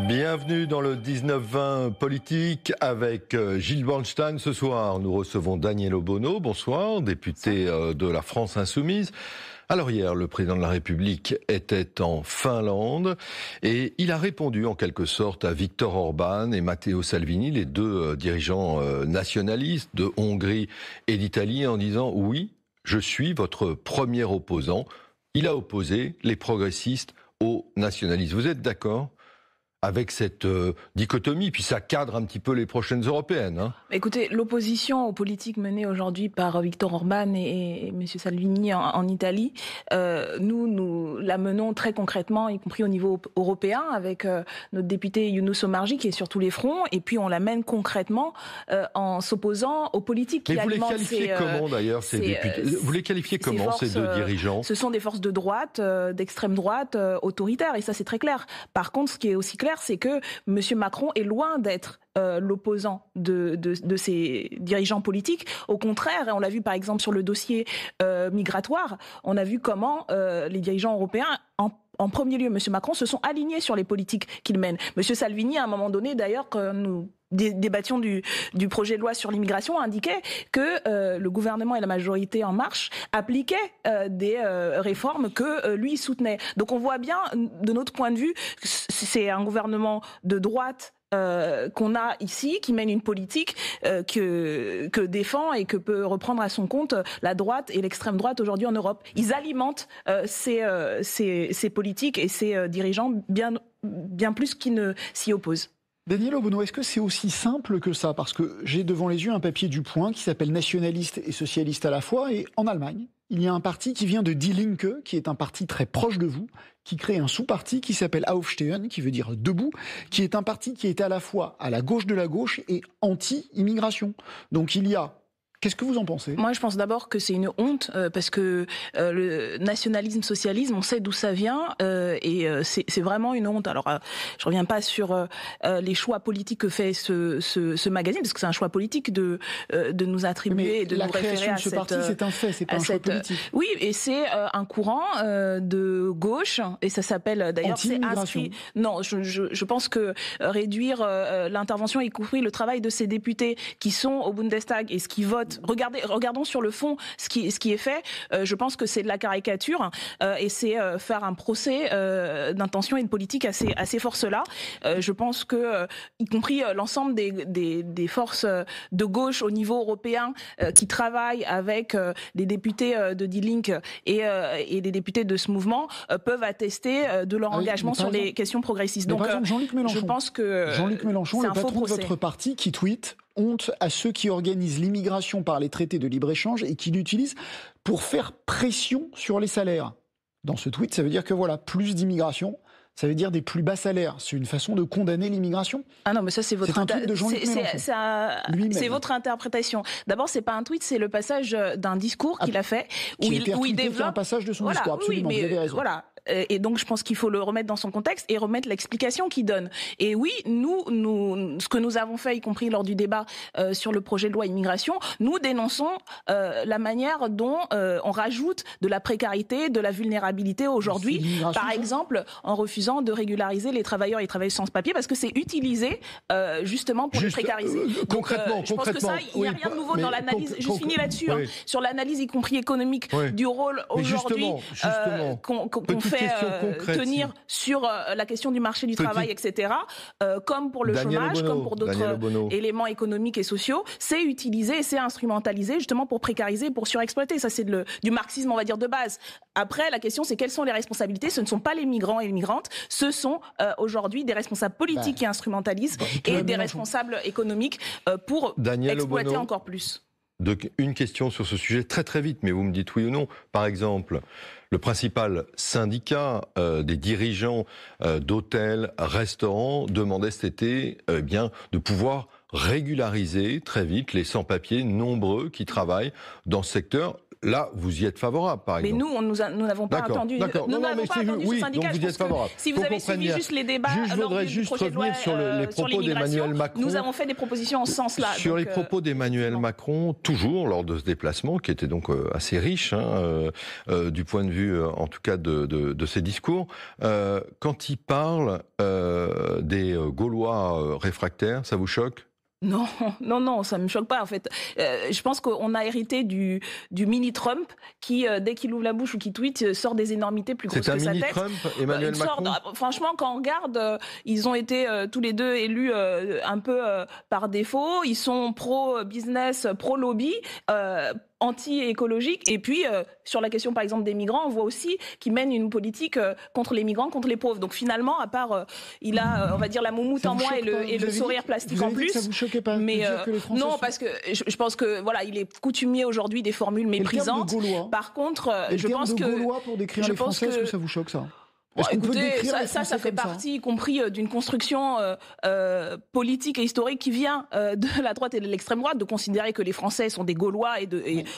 Bienvenue dans le 19-20 politique avec Gilles Bornstein. Ce soir, nous recevons Daniel Obono. Bonsoir, député de la France Insoumise. Alors hier, le président de la République était en Finlande et il a répondu en quelque sorte à Viktor Orban et Matteo Salvini, les deux dirigeants nationalistes de Hongrie et d'Italie, en disant « Oui, je suis votre premier opposant ». Il a opposé les progressistes aux nationalistes. Vous êtes d'accord avec cette dichotomie, puis ça cadre un petit peu les prochaines européennes, hein? Écoutez, l'opposition aux politiques menées aujourd'hui par Viktor Orban et M. Salvini en Italie, nous la menons très concrètement, y compris au niveau européen, avec notre député Younous Omarjee qui est sur tous les fronts, et puis on la mène concrètement en s'opposant aux politiques qui alimentent ces... Mais vous les qualifiez comment d'ailleurs, ces députés? Vous les qualifiez comment, ces deux dirigeants? Ce sont des forces de droite, d'extrême droite, autoritaires, et ça c'est très clair. Par contre, ce qui est aussi clair, c'est que M. Macron est loin d'être l'opposant de ces dirigeants politiques. Au contraire, et on l'a vu par exemple sur le dossier migratoire, on a vu comment les dirigeants européens, en premier lieu M. Macron, se sont alignés sur les politiques qu'il mène. M. Salvini, à un moment donné, d'ailleurs, quand nous débattions du projet de loi sur l'immigration, indiquait que le gouvernement et la majorité En Marche appliquaient des réformes que lui soutenait. Donc on voit bien, de notre point de vue, c'est un gouvernement de droite qu'on a ici, qui mène une politique que défend et que peut reprendre à son compte la droite et l'extrême droite aujourd'hui en Europe. Ils alimentent ces politiques et ces dirigeants bien plus qu'ils ne s'y opposent. Daniel Obono, est-ce que c'est aussi simple que ça? Parce que j'ai devant les yeux un papier du Point qui s'appelle Nationaliste et socialiste à la fois, et en Allemagne, il y a un parti qui vient de Die Linke, qui est un parti très proche de vous, qui crée un sous-parti qui s'appelle Aufstehen, qui veut dire debout, qui est un parti qui est à la fois à la gauche de la gauche et anti-immigration. Donc il y a... Qu'est-ce que vous en pensez? Moi, je pense d'abord que c'est une honte parce que le nationalisme-socialisme, on sait d'où ça vient et c'est vraiment une honte. Alors, je reviens pas sur les choix politiques que fait ce magazine, parce que c'est un choix politique de nous attribuer et de nous référer à ce parti, c'est un fait, c'est pas un choix politique. Oui, et c'est un courant de gauche et ça s'appelle d'ailleurs c'est inscrit. Non, je pense que réduire l'intervention, y compris le travail de ces députés qui sont au Bundestag et ce qui votent. Regardons sur le fond ce qui est fait. Je pense que c'est de la caricature et c'est faire un procès d'intention et de politique à ces forces-là. Je pense que, y compris l'ensemble des forces de gauche au niveau européen qui travaillent avec les députés de Die Linke et les députés de ce mouvement peuvent attester de leur engagement sur les questions progressistes. Donc, Jean-Luc Mélenchon, je pense que Jean-Luc Mélenchon, le patron de votre parti, qui tweet: honte à ceux qui organisent l'immigration par les traités de libre-échange et qui l'utilisent pour faire pression sur les salaires. Dans ce tweet, ça veut dire que voilà, plus d'immigration, ça veut dire des plus bas salaires. C'est une façon de condamner l'immigration. Ah non, mais ça c'est votre c'est votre interprétation. D'abord, c'est pas un tweet, c'est le passage d'un discours qu'il a fait où il développe un passage de son discours. Absolument, oui, mais vous avez raison. Voilà. Et donc, je pense qu'il faut le remettre dans son contexte et remettre l'explication qu'il donne. Et oui, nous, ce que nous avons fait, y compris lors du débat sur le projet de loi immigration, nous dénonçons la manière dont on rajoute de la précarité, de la vulnérabilité aujourd'hui. Par exemple, en refusant de régulariser les travailleurs et les travailleuses sans papier, parce que c'est utilisé justement pour les précariser. Concrètement, je pense que ça, il n'y a rien de nouveau dans l'analyse. Je finis là-dessus, sur l'analyse, y compris économique, du rôle aujourd'hui qu'on fait tenir sur la question du marché du travail, etc. Comme pour le chômage, comme pour d'autres éléments économiques et sociaux, c'est utilisé et c'est instrumentalisé justement pour précariser, pour surexploiter. Ça, c'est du marxisme, on va dire, de base. Après, la question, c'est quelles sont les responsabilités? Ce ne sont pas les migrants et les migrantes, ce sont aujourd'hui des responsables politiques qui instrumentalisent et des responsables économiques pour exploiter encore plus. Donc, une question sur ce sujet très très vite, mais vous me dites oui ou non. Par exemple, le principal syndicat des dirigeants d'hôtels, restaurants demandait cet été de pouvoir régulariser très vite les sans-papiers nombreux qui travaillent dans ce secteur. là, vous y êtes favorable, par exemple. Mais nous, nous n'avons pas entendu. Nous n'avons pas entendu ce syndicat. Donc vous y êtes favorable. Si vous avez suivi juste les débats, je voudrais juste revenir sur les propos d'Emmanuel Macron. Nous avons fait des propositions en ce sens-là. Sur les propos d'Emmanuel Macron, toujours lors de ce déplacement, qui était donc assez riche, du point de vue, en tout cas, de ses discours, quand il parle des Gaulois réfractaires, ça vous choque ? Non, ça me choque pas en fait. Je pense qu'on a hérité du mini-Trump qui, dès qu'il ouvre la bouche ou qu'il tweet, sort des énormités plus grosses que sa tête. C'est un mini-Trump, Emmanuel Macron. Franchement, quand on regarde, ils ont été tous les deux élus un peu par défaut. Ils sont pro-business, pro-lobby. Anti-écologique. Et puis, sur la question, par exemple, des migrants, on voit aussi qu'ils mènent une politique contre les migrants, contre les pauvres. Donc finalement, à part, il a, on va dire, la moumoute en moins et le sourire plastique en plus. Ça vous choquait pas mais non, parce que je pense que voilà, il est coutumier aujourd'hui des formules méprisantes. Par contre, je pense que Gaulois pour décrire les Français, est-ce que ça vous choque ça? Écoutez, ça fait partie, y compris d'une construction politique et historique qui vient de la droite et de l'extrême droite, de considérer que les Français sont des Gaulois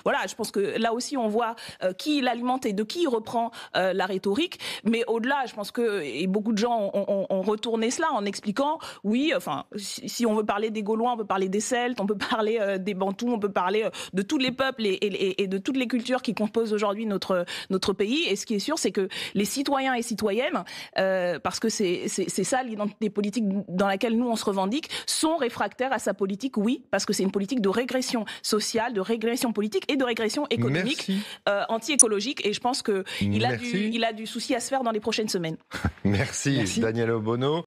voilà, je pense que là aussi on voit qui l'alimente et de qui il reprend la rhétorique. Mais au-delà, je pense que et beaucoup de gens ont retourné cela en expliquant, oui, enfin, si on veut parler des Gaulois, on peut parler des Celtes, on peut parler des Bantous, on peut parler de tous les peuples et de toutes les cultures qui composent aujourd'hui notre pays. Et ce qui est sûr, c'est que les citoyens et citoyennes, parce que c'est ça l'identité politique dans laquelle nous on se revendique, sont réfractaires à sa politique, oui, parce que c'est une politique de régression sociale, de régression politique et de régression économique, anti-écologique, et je pense qu'il a du souci à se faire dans les prochaines semaines. Merci. Daniel Obono.